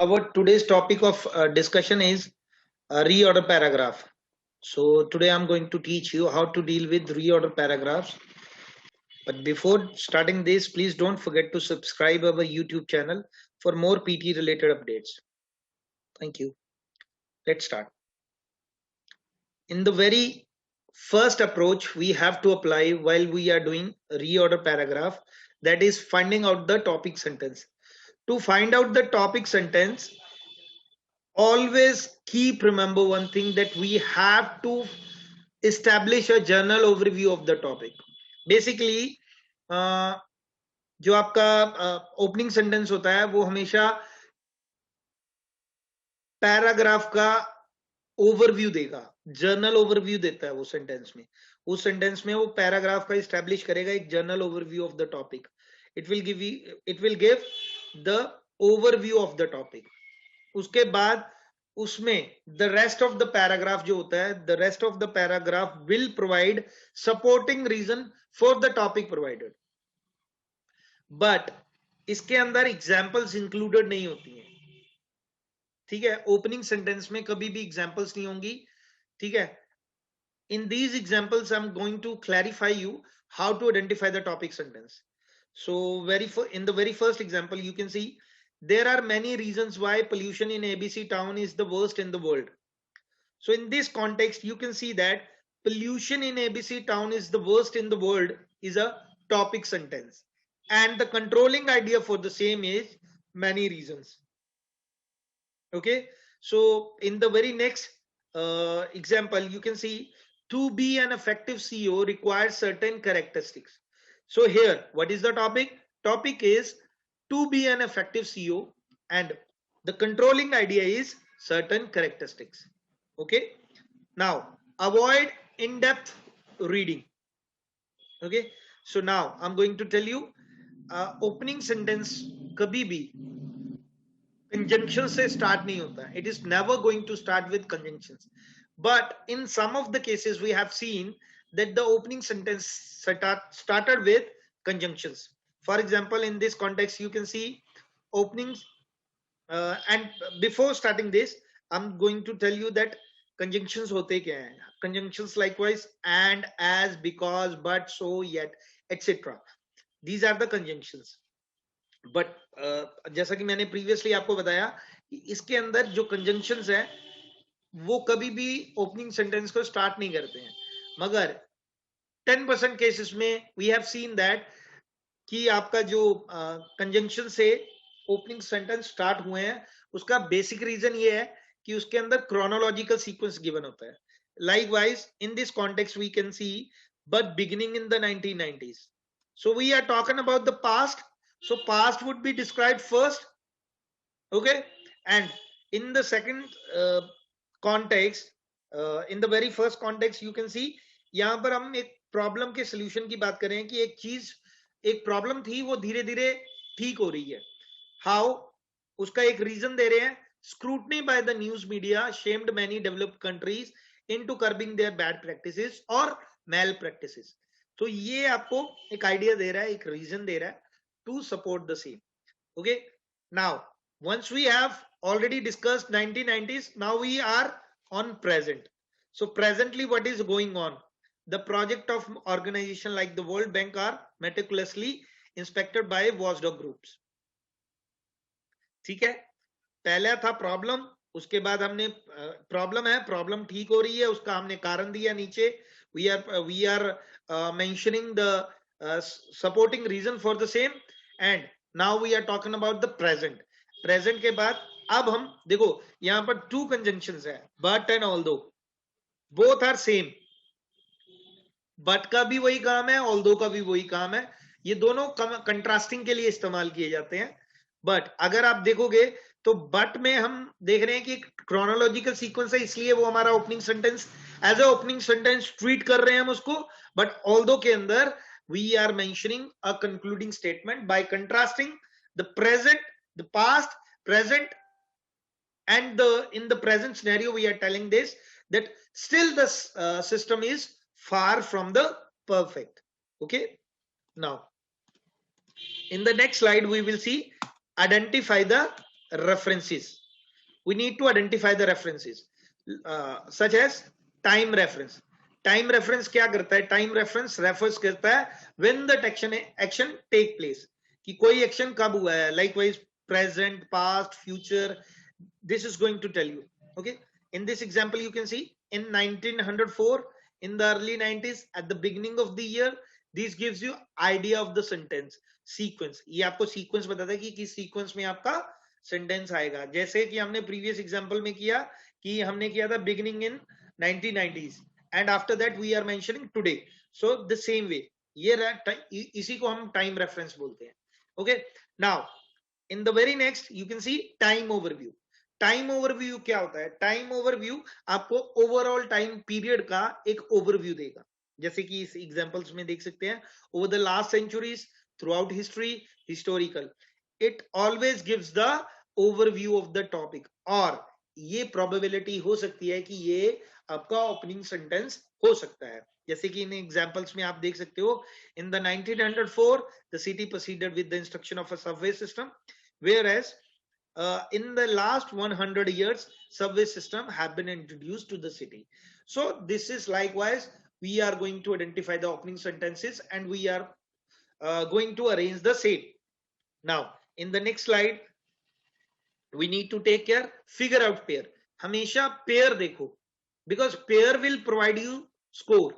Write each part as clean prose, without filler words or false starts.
Our today's topic of discussion is reorder paragraph. So today I'm going to teach you how to deal with reorder paragraphs. But before starting this, please don't forget to subscribe our YouTube channel for more PT related updates. Thank you. Let's start. In the very first approach we have to apply while we are doing reorder paragraph, that is finding out the topic sentence. To find out the topic sentence, always keep remember one thing, that we have to establish a general overview of the topic. Basically जो आपका opening sentence होता है वो हमेशा paragraph का overview देगा, journal overview देता है वो सेंटेंस में। उस सेंटेंस में वो पैराग्राफ का इस्टेब्लिश करेगा एक general overview of the topic. It will give the overview of the topic. उसके बाद उसमें the rest of the paragraph जो होता है, the rest of the paragraph will provide supporting reason for the topic provided, but इसके अंदर examples included नहीं होती हैं। ठीक है, ओपनिंग सेंटेंस में कभी भी एग्जाम्पल्स नहीं होंगी। ठीक है, in these examples I'm going to clarify you how to identify the topic sentence. So in the very first example you can see there are many reasons why pollution in ABC town is the worst in the world. So in this context you can see that pollution in ABC town is the worst in the world is a topic sentence, and the controlling idea for the same is many reasons. Okay, so in the very next example you can see to be an effective CEO requires certain characteristics. So here what is the topic? Topic is to be an effective CEO, and the controlling idea is certain characteristics. Okay, now avoid in-depth reading. Okay, so now I'm going to tell you opening sentence kabhi bhi conjunction से start नहीं होता. It is never going to start with conjunctions. But in some of the cases we have seen that the opening sentence started with conjunctions. For example, in this context you can see openings and before starting this I'm going to tell you that conjunctions होते क्या हैं. Conjunctions likewise and, as, because, but, so, yet, etc. These are the conjunctions. But जैसा कि मैंने previously आपको बताया कि इसके अंदर जो कंजंक्शंस है वो कभी भी ओपनिंग सेंटेंस को स्टार्ट नहीं करते हैं, मगर 10% केसेस में वी हैव सीन दैट कि आपका जो कंजंक्शन से ओपनिंग सेंटेंस स्टार्ट हुए हैं उसका बेसिक रीजन ये है कि उसके अंदर क्रोनोलॉजिकल सीक्वेंस गिवन होता है. Likewise in this context we can see but beginning in the 1990s. So we are talking about the past. So past would be described first. Okay, and in the second context, in the very first context you can see यहाँ पर हम एक problem के solution की बात कर रहे हैं कि एक चीज, एक प्रॉब्लम थी वो धीरे धीरे ठीक हो रही है. हाउ, उसका एक रीजन दे रहे हैं. Scrutiny by the news media shamed many developed countries into curbing there bad practices और मेल प्रैक्टिसेस. तो ये आपको एक आइडिया दे रहा है, एक रीजन दे रहा है to support the same. Okay, now once we have already discussed 1990s, now we are on present. So presently what is going on? The project of organization like the World Bank are meticulously inspected by watchdog groups. ठीक है, पहला था problem, उसके बाद हमने problem है, problem ठीक हो रही है, उसका हमने कारण दिया नीचे. we are mentioning the supporting reason for the same, and now we are talking about the present. present के बाद अब हम देखो यहां पर टू कंजंक्शंस है, but and although, both are same. but का भी वही काम है, although का भी वही काम है. ये दोनों कंट्रास्टिंग के लिए इस्तेमाल किए जाते हैं. बट अगर आप देखोगे तो बट में हम देख रहे हैं कि क्रोनोलॉजिकल सीक्वेंस है, इसलिए वो हमारा opening sentence as a opening sentence treat कर रहे हैं हम उसको. बट ऑल्दो के अंदर we are mentioning a concluding statement by contrasting the present, the past, present, and in the present scenario we are telling this that still the system is far from the perfect. Okay, now In the next slide, we will see identify the references. We need to identify the references, such as time reference. Time reference क्या करता है? Time reference refers करता है when the action take place, कि कोई action कब हुआ है. Likewise, present, past, future. This is going to tell you. Okay. In this example, you can see in 1904, in the early 90s, at the beginning of the year, this gives you idea of the sentence sequence. ये आपको sequence बताता है कि किस sequence में आपका sentence आएगा. जैसे कि हमने प्रीवियस एग्जांपल में किया कि हमने किया था beginning in 1990s and after that we are mentioning today. So the same way ये इसी को हम टाइम रेफरेंस बोलते हैं. Okay. Now in the very next you can see time overview. Time overview क्या होता है? टाइम ओवरव्यू आपको ओवरऑल टाइम पीरियड का एक ओवरव्यू देगा. जैसे कि इस एग्जांपल्स में देख सकते हैं, over the last centuries, throughout history, historical. It always gives the overview of the topic. और ये प्रोबेबिलिटी हो सकती है कि ये आपका ओपनिंग सेंटेंस हो सकता है. जैसे कि इन एग्जांपल्स में आप देख सकते हो, in the 1904 the city proceeded with the instruction of a subway system, whereas in the last 100 years subway system have been introduced to the city. So this is likewise we are going to identify the opening sentences and we are going to arrange the same. Now in the next slide we need to take care, figure out pair. हमेशा pair देखो, because pair will provide you score.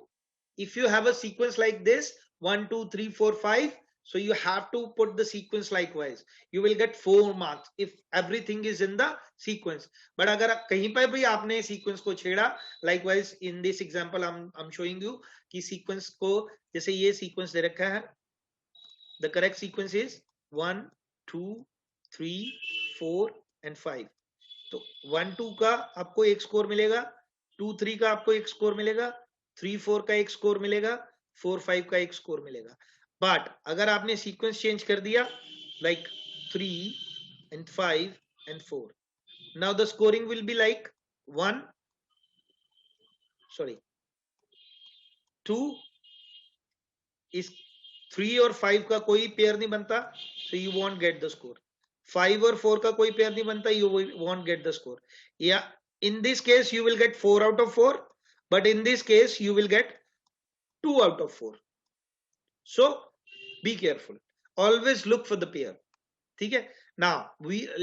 If you have a sequence like this 1 2 3 4 5, so you have to put the sequence likewise. You will get 4 marks if everything is in the sequence. But अगर कहीं पर भी आपने sequence को छेड़ा, likewise in this example I'm showing you कि sequence को, जैसे ये sequence दे रखा है, the correct sequence is 1 2 3 4 and 5. तो 1 2 का आपको एक स्कोर मिलेगा, 2 3 का आपको एक स्कोर मिलेगा, 3 4 का एक स्कोर मिलेगा, 4 5 का एक स्कोर मिलेगा. बट अगर आपने सीक्वेंस चेंज कर दिया like 3 and 5 and 4, now the scoring will be like 2 is 3 और 5 का कोई पेयर नहीं बनता, so you won't get the score. 5 और 4 का कोई पेयर नहीं बनता, you won't get the score. Yeah, in this case you will get 4 out of 4, but in this case you will get 2 out of 4. So be careful, always look for the pair. ठीक है. Now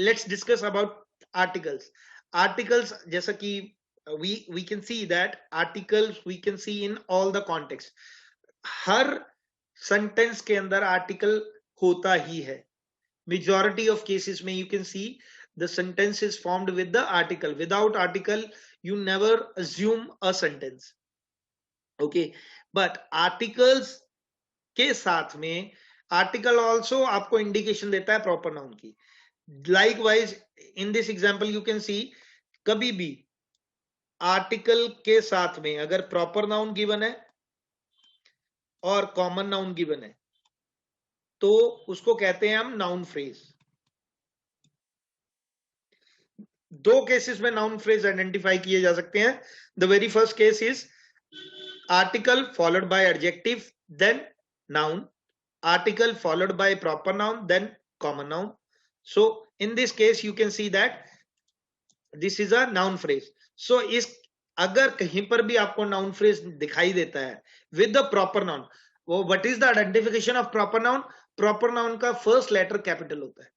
let's discuss about articles. Articles जैसा कि we can see that articles we can see in all the context. Her sentence के अंदर article होता ही है. Majority of cases में you can see the sentence is formed with the article. Without article you never assume a sentence. Okay, but articles के साथ में article also आपको indication देता है प्रॉपर नाउन की. Likewise in this example you can सी, कभी भी article के साथ में अगर प्रॉपर नाउन गिवन है और कॉमन नाउन गिवन है तो उसको कहते हैं हम नाउन फ्रेज. दो केसेस में नाउन फ्रेज आइडेंटिफाई किए जा सकते हैं. The very first case is article followed by adjective then noun, article followed by proper noun then common noun. So in this case you can see that this is a noun phrase. So इस अगर कहीं पर भी आपको noun phrase दिखाई देता है with the proper noun, वो what is the identification of proper noun? Proper noun का first letter capital होता है.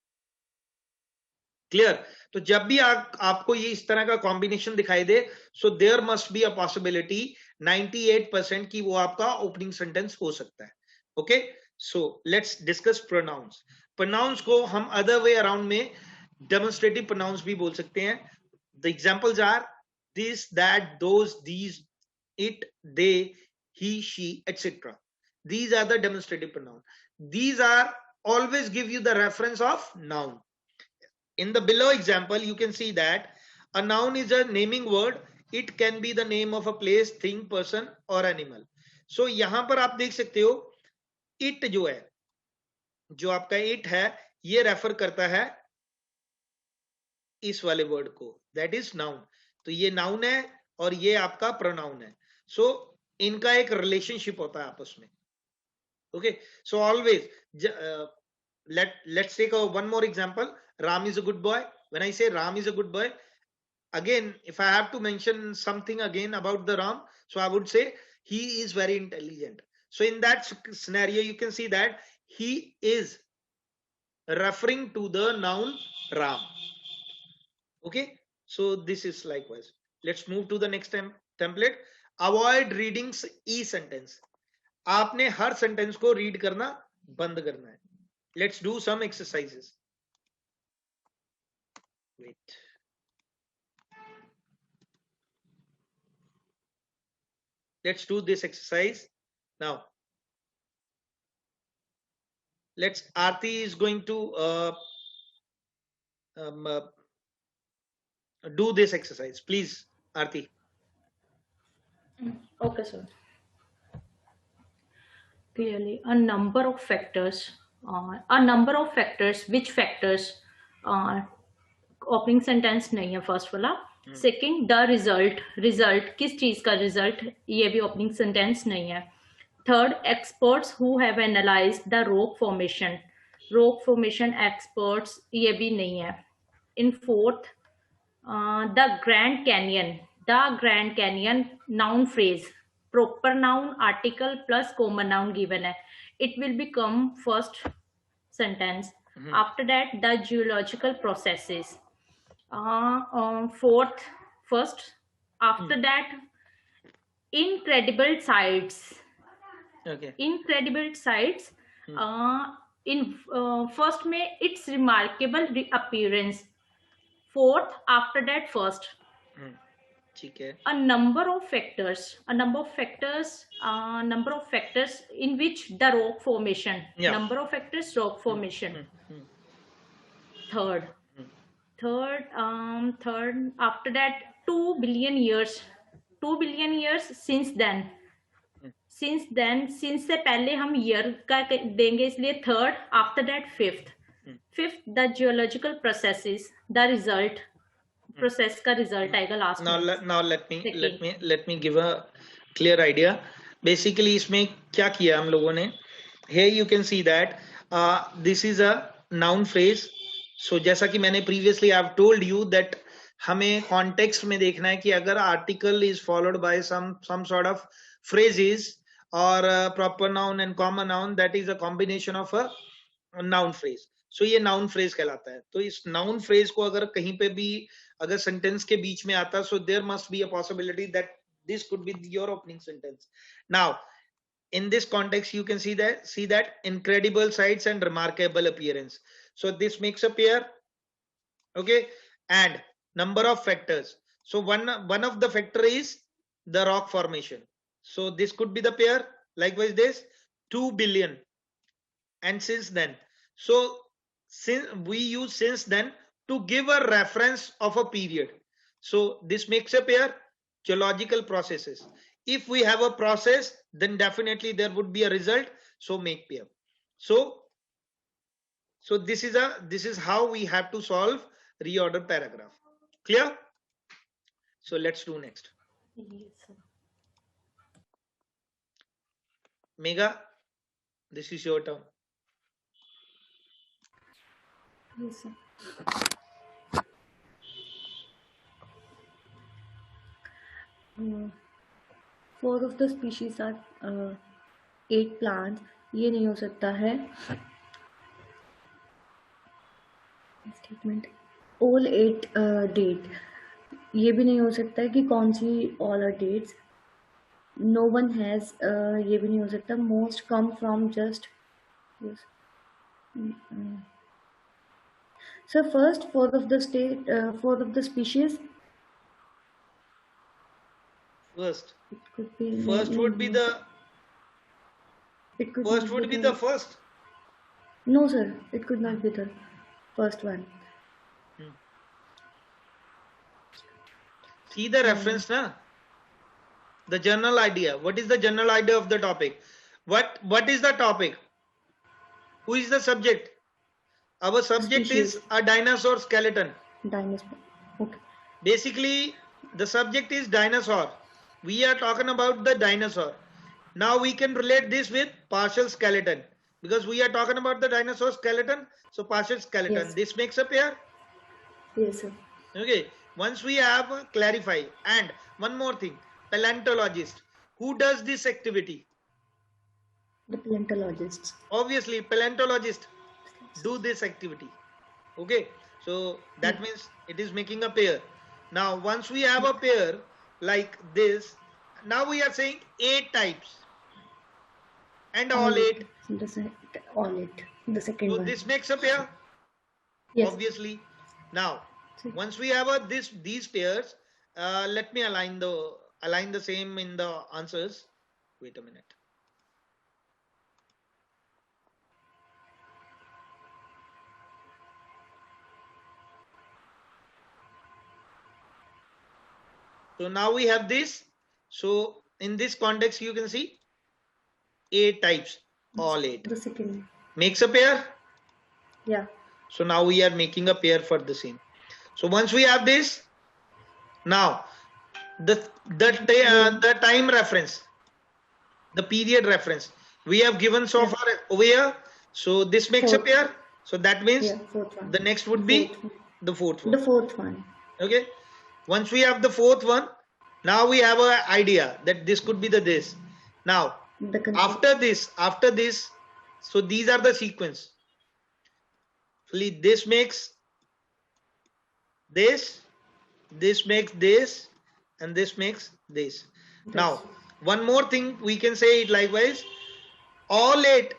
क्लियर? तो जब भी आपको ये इस तरह का कॉम्बिनेशन दिखाई दे, so there must be a possibility 98% की वो आपका ओपनिंग सेंटेंस हो सकता है. Okay, so let's discuss pronouns. Pronouns को हम other way around में demonstrative pronouns भी बोल सकते हैं. The examples are this, that, those, these, it, they, he, she, etc. These are the demonstrative pronouns. These are always give you the reference of noun. In the below example, you can see that a noun is a naming word. It can be the name of a place, thing, person or animal. So यहाँ पर आप देख सकते हो it जो है, जो आपका इट है, ये रेफर करता है इस वाले वर्ड को, दैट इज नाउन. तो ये नाउन है और ये आपका प्रोनाउन है. सो इनका एक रिलेशनशिप होता है आपस में. Okay, so always let's take one more example. Ram is a good boy. When I say Ram is a good boy, again, if I have to mention something again about the Ram, so I would say he is very intelligent. So in that scenario, you can see that he is referring to the noun Ram. Okay, so this is likewise. Let's move to the next template. Avoid reading e sentence. आपने हर sentence को read करना बंद करना है. Let's do some exercises. Wait. Let's do this exercise now. Aarti is going to do this exercise. Please, Aarti. Okay, sir. Clearly, a number of factors. Which factors? Opening sentence नहीं है first वाला. Second, the result किस चीज का result, ये भी opening sentence नहीं है. Third, experts who have analyzed the rock formation experts, ये भी नहीं है. In fourth, the Grand Canyon noun phrase, proper noun article plus common noun given है. It will become first sentence. After that, the geological processes. First. After that, incredible sights. Okay. Incredible sights. In first में its remarkable appearance. Fourth, after that, first. ठीक है. A number of factors in which the rock formation. Yeah. Number of factors, rock formation. Third, after that, 2 billion years since then. Since से पहले हम year का देंगे, इसलिए third. After that, fifth, the geological processes, the result. Process का result आएगा last में. Now let me give a clear idea. Basically इसमें क्या किया हम लोगों ने. Here you can see that this is a noun phrase. So जैसा कि मैंने previously I have told you that हमें context में देखना है कि अगर article is followed by some sort of phrases or proper noun and common noun, that is a combination of a noun phrase. So ये noun phrase कहलाता है. तो इस noun phrase को अगर कहीं पे भी अगर sentence के बीच में आता, so there must be a possibility that this could be your opening sentence. Now, in this context, you can see that incredible sights and remarkable appearance. So this makes a pair. Okay, and number of factors. So one of the factor is the rock formation. So this could be the pair. Likewise, this 2 billion and since then. So since we use since then to give a reference of a period. So this makes a pair. Geological processes. If we have a process, then definitely there would be a result. So make pair. So this is how we have to solve reorder paragraph. Clear? So let's do next. Yes, sir. Megha, this is your turn. Yes, sir. Four of the species are 8 plants. ये नहीं हो सकता है. Statement. All 8 date. ये भी नहीं हो सकता है कि कौन सी all are dates. No one has. ये भी नहीं हो सकता. Most come from just. Yes. So first, fourth of the species. First. It could be. First would be the. It could. First would be the first. No, sir. It could not be the first one. See the reference, na? The general idea. What is the general idea of the topic? What is the topic? Who is the subject? Our subject is a dinosaur skeleton. Dinosaur. Okay. Basically, the subject is dinosaur. We are talking about the dinosaur. Now we can relate this with partial skeleton. Because we are talking about the dinosaur skeleton, so partial skeleton. Yes. This makes a pair. Yes, sir. Okay. Once we have clarify, and one more thing, paleontologist. Who does this activity? The paleontologists. Obviously, paleontologist do this activity. Okay. So that means it is making a pair. Now, once we have a pair like this, now we are saying 8 types. And all 8. All 8. The second So one. this makes a pair. Yes. Obviously. Now, once we have these pairs, let me align the same in the answers. Wait a minute. So now we have this. So in this context, you can see 8 types, all 8. The second one. Makes a pair. Yeah. So now we are making a pair for the same. So once we have this, now the time reference, the period reference we have given so far over here. So this makes a pair. So that means fourth one. the next would be the fourth one. The fourth one. Okay. Once we have the fourth one, now we have an idea that this could be the this. Now after this, so these are the sequence. This makes this makes this, and this makes this. Now, one more thing we can say it likewise. All eight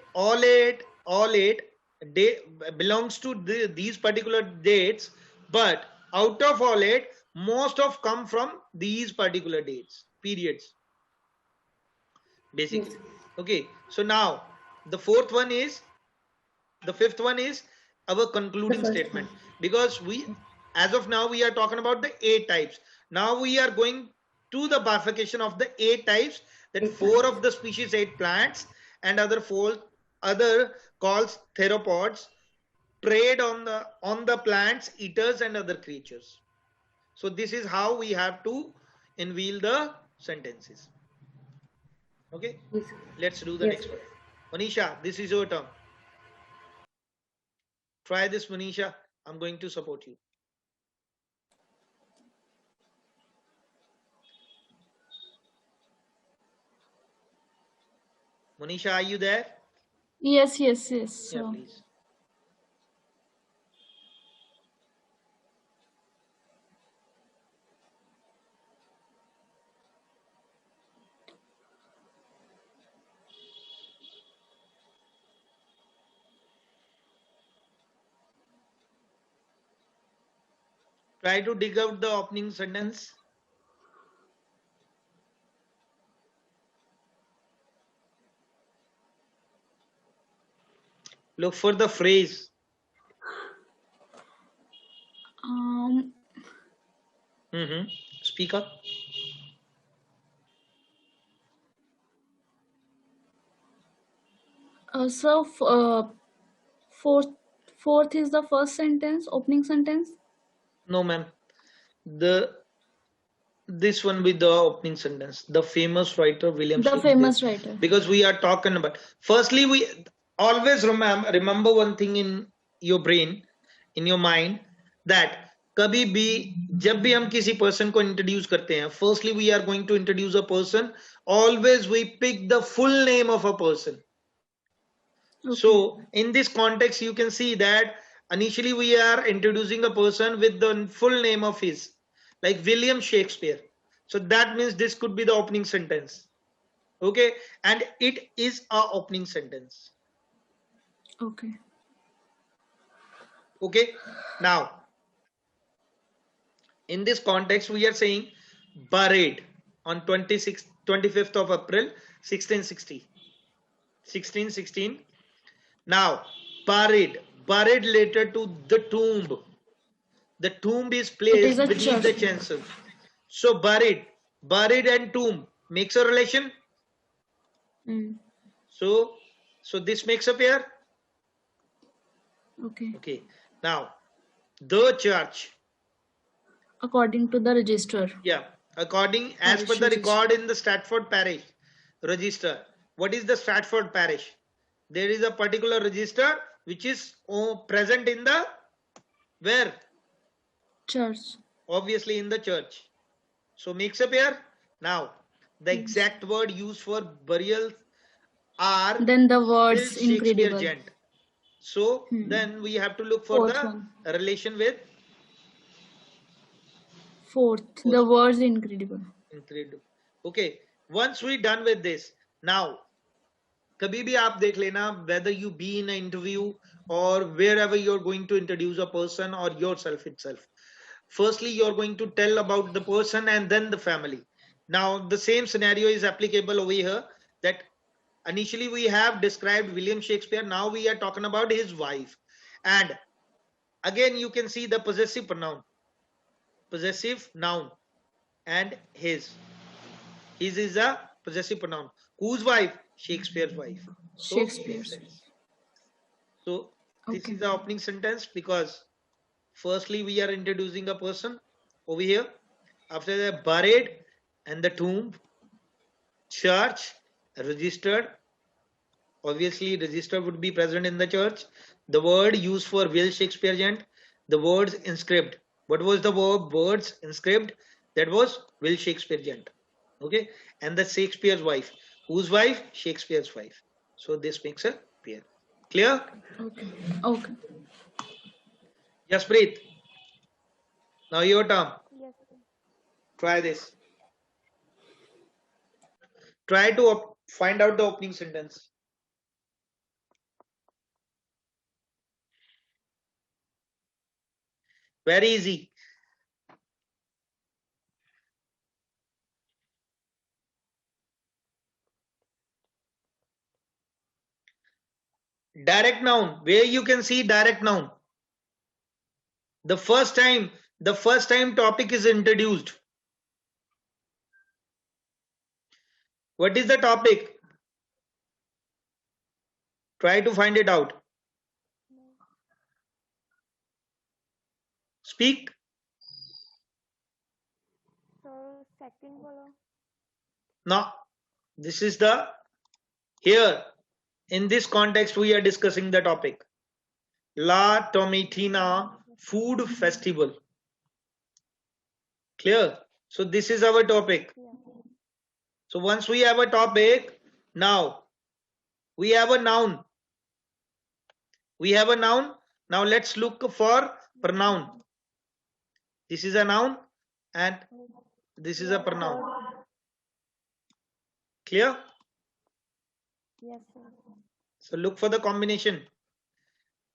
belongs to these particular dates, but out of all 8, most of come from these particular dates, periods, basically. Yes. Okay, so now the fifth one is our concluding statement, because as of now we are talking about the 8 types. Now we are going to the bifurcation of the 8 types, that 4 of the species 8 plants and other 4 called theropods preyed on the plants, eaters and other creatures. So this is how we have to unveil the sentences. Okay, let's do the next one. Manisha, this is your turn. Try this, Manisha. I'm going to support you. Manisha, are you there? Yes. Yeah, So, please. Try to dig out the opening sentence. Look for the phrase. Speak up. So fourth is the first sentence, opening sentence. No, ma'am. This one with the opening sentence, the famous writer William Shakespeare. The famous writer. Because we are talking about. Firstly, we always remember one thing in your brain, in your mind, that कभी भी जब भी हम किसी person को introduce करते हैं, firstly we are going to introduce a person. Always we pick the full name of a person. Okay. So in this context, you can see that initially we are introducing a person with the full name of his, like William Shakespeare. So that means this could be the opening sentence. Okay, and it is a opening sentence. Okay. Okay, now in this context we are saying buried on 25th of April 1616. Now buried related to the tomb. The tomb is placed beneath the chancel. So buried and tomb makes a relation. So this makes a pair. Okay. Now the church. According to the register. Yeah. According as per the record in the Stratford Parish Register. What is the Stratford Parish? there is a particular register which is present in the where? Church. Obviously in the church. So makes a pair. Now the Yes. exact word used for burial are Then the Will words Shakespeare incredible. gent. So Hmm. then we have to look for Fourth the one. relation with Fourth, the words incredible. incredible. Okay, once we done with this, now कभी भी आप देख लेना, whether you be in an interview or wherever you're going to introduce a person or yourself itself. Firstly, you're going to tell about the person and then the family. Now, the same scenario is applicable over here, that initially we have described William Shakespeare. Now we are talking about his wife. And again, you can see the possessive pronoun, possessive noun, and his. His is a possessive pronoun. Whose wife? Shakespeare's wife. So makes Shakespeare's. sense. So this Okay. is the opening sentence, because firstly we are introducing a person over here. After that, buried and the tomb, church, registered. Obviously, register would be present in the church. The word used for Will Shakespeare gent, the words inscribed. What was the word? Words inscribed. That was Will Shakespeare gent. Okay, and the Shakespeare's wife. Whose wife? Shakespeare's wife. So this makes a pair. Clear? Okay. Okay. Jaspreet. Now your turn. Yes, sir. Try this. Try to find out the opening sentence. Very easy. Direct noun. Where you can see direct noun. The first time topic is introduced. What is the topic? Try to find it out. Speak. So second बोलो. Now, this is the, here, in this context, we are discussing the topic. La Tomatina Food Festival. Clear? So this is our topic. Yeah. So once we have a topic, now we have a noun. We have a noun. Now let's look for pronoun. This is a noun and this is a pronoun. Clear? Yes, sir. So look for the combination.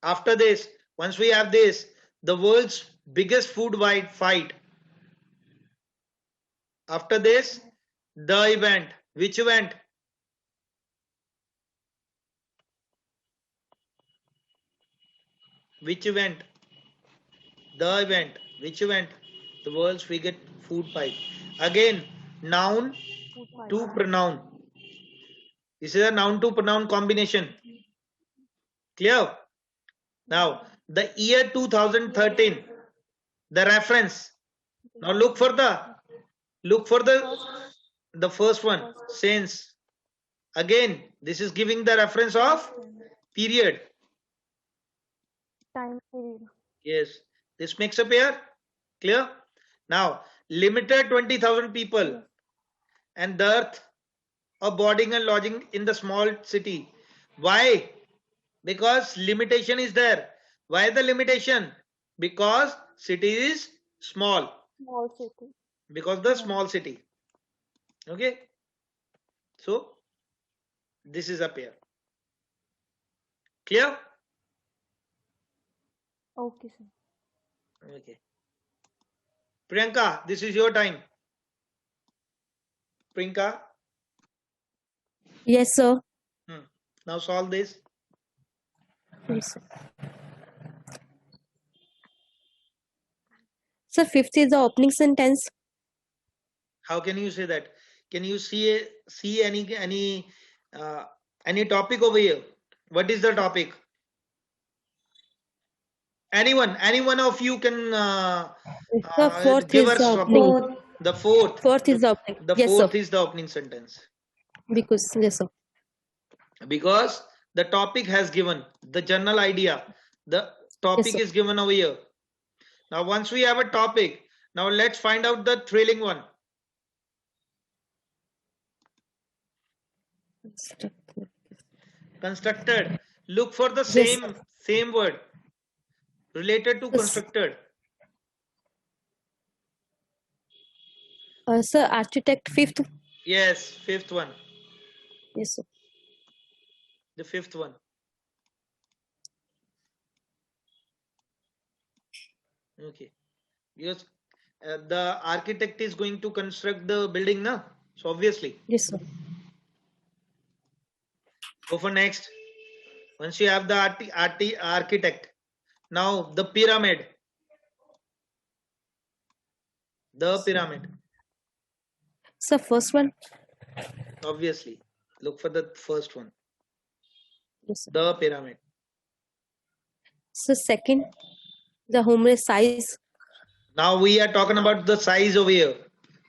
After this, once we have this, the world's biggest food fight. After this, the event. Which event? Which event? The event. Which event? The world's biggest food fight. Again, noun Food fight. to pronoun. This is a noun to pronoun combination. Clear? Now, the year 2013, the reference. Now look for the first one, since. Again, this is giving the reference of period. Time period. Yes, this makes a pair. Clear? Now, limited 20,000 people and the earth of boarding and lodging in the small city. Why? Because limitation is there. Why the limitation? Because city is small. Small city. Because the small city. Okay. So this is a pair. Clear? Okay, sir. Okay. Priyanka, this is your time. Priyanka, Yes, sir. now solve this. Yes. So fifth is the opening sentence. How can you say that? Can you see any topic over here? What is the topic? Anyone of you can The fourth give is us the opening. Fourth. the fourth. Fourth is the opening. The Yes, sir. fourth is the opening sentence. Because yes, sir. Because The topic has given the general idea. The topic sir. is given over here. Now, once we have a topic, now let's find out the trailing one. Constructed. Look for the Yes, same word related to Yes. constructed. Sir, architect, fifth. Yes, fifth one. Yes, sir. The fifth one. Okay. Because the architect is going to construct the building now. So obviously, Yes, sir. go for next. Once you have the architect, now the pyramid. The pyramid. Sir, first one. Obviously, look for the first one. Yes, sir. The pyramid. So second, the home size. Now we are talking about the size over here.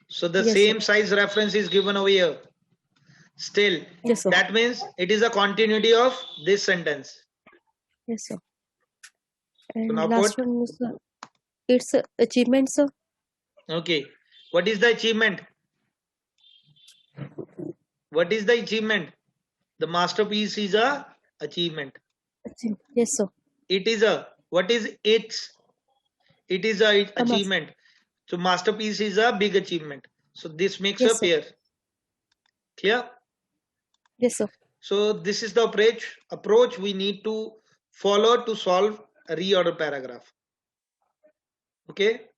So the Yes, same size reference is given over here. Still, Yes, sir. that means it is a continuity of this sentence. Yes, sir. And now last put- one is it's achievement, sir. Okay. What is the achievement? What is the achievement? The masterpiece is a achievement. Yes, sir. It is a, what is its? It is a A mas- achievement. So masterpiece is a big achievement. So this makes Yes, a sir. pair. Clear? Yes, sir. So this is the approach we need to follow to solve a reorder paragraph. Okay.